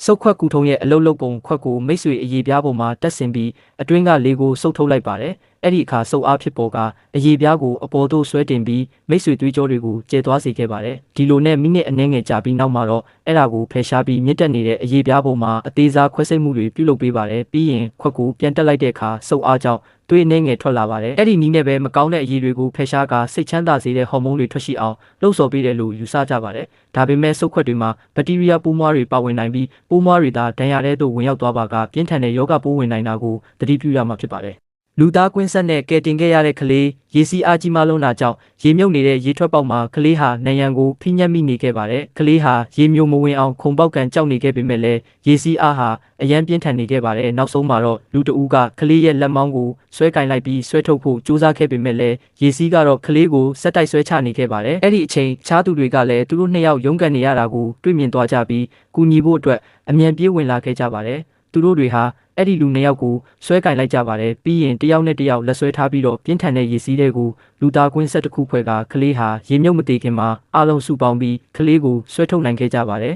စုပ်ခွက်ကူထုံရဲ့အလုတ်လုတ်ပုံခွက်ကိုမိတ်ဆွေအရေးပြားပေါ်မှာတက်ဆင်ပြီးအတွင်းကလေးကိုစုပ်ထုတ်လိုက်ပါတယ်။အဲ့ဒီအခါစုပ်အားဖြစ်ပေါ်ကအရေးပြားကိုအပေါ်သို့ဆွဲတင်ပြီးမိတ်ဆွေသွေးကြောတွေကိုကျဲသွားစေခဲ့ပါတယ်။ဒီလိုနဲ့မိနစ်အနည်းငယ်ကြာပြီးနောက်မှာတော့အဲ့ဒါကိုဖယ်ရှားပြီးမြင့်တက်နေတဲ့အရေးပြားပေါ်မှာအသေးစားခွဲစိတ်မှုတွေပြုလုပ်ပေးပါတယ်။ပြီးရင်ခွက်ကိုပြန်တက်လိုက်တဲ့အခါစုပ်အားကြောင့်သွေးအနှဲငယ်ထွက်လာပါတယ်။အဲ့ဒီနည်းနဲ့ပဲမကောင်းတဲ့အရည်တွေကိုဖယ်ရှားကာစိတ်ချမ်းသာစေတဲ့ဟော်မုန်းတွေထွက်ရှိအောင်လှုံ့ဆော်ပေးတယ်လို့ယူဆကြပါတယ်။ဒါပေမဲ့စုပ်ခွက်တွေမှာဘက်တီးရီးယားပိုးမွှားတွေပါဝင်နိုင်ပြီးပိုးမွှားတွေသာဒဏ်ရာထဲသို့ဝင်ရောက်သွားပါကပြင်းထန်တဲ့ရောဂါပိုးဝင်နိုင်တာကိုသတိပြုရမှာဖြစ်ပါတယ်။လူသားကွင်းဆက်နဲ့ကယ်တင်ခဲ့ရတဲ့ကလေးရေစီးအားကြီးမှလုံးတာကြောင့်ရေမြုပ်နေတဲ့ရေထွက်ပေါက်မှာကလေးဟာနံရံကိုဖိညက်မိနေခဲ့ပါတယ်။ကလေးဟာရေမျိုးမဝင်အောင်ခုံပေါက်ကန်ကြောက်နေခဲ့ပေမဲ့လည်းရေစီးအားဟာအရန်ပြင်းထန်နေခဲ့ပါတယ်။နောက်ဆုံးမှာတော့လူတဦးကကလေးရဲ့လက်မောင်းကိုဆွဲကင်လိုက်ပြီးဆွဲထုတ်ဖို့ကြိုးစားခဲ့ပေမဲ့လည်းရေစီးကတော့ကလေးကိုစက်တိုက်ဆွဲချနေခဲ့ပါတယ်။အဲ့ဒီအချိန်ခြားသူတွေကလည်းသူတို့နှစ်ယောက်ရုန်းကန်နေရတာကိုတွေ့မြင်သွားကြပြီးကူညီဖို့အတွက်အမြန်ပြေးဝင်လာခဲ့ကြပါတယ်။သူတို့တွေဟာအဲ့ဒီလူနှစ်ယောက်ကိုဆွဲကင်လိုက်ကြပါတယ်ပြီးရင်တယောက်နဲ့တယောက်လက်ဆွဲထားပြီးတော့ပြင်းထန်တဲ့ရေစီးတွေကိုလူသားကွင်းဆက်တစ်ခုဖွဲ့ကကလေးဟာရေမြုပ်မသေးခင်မှာအားလုံးစုပေါင်းပြီးကလေးကိုဆွဲထုတ်နိုင်ခဲ့ကြပါတယ်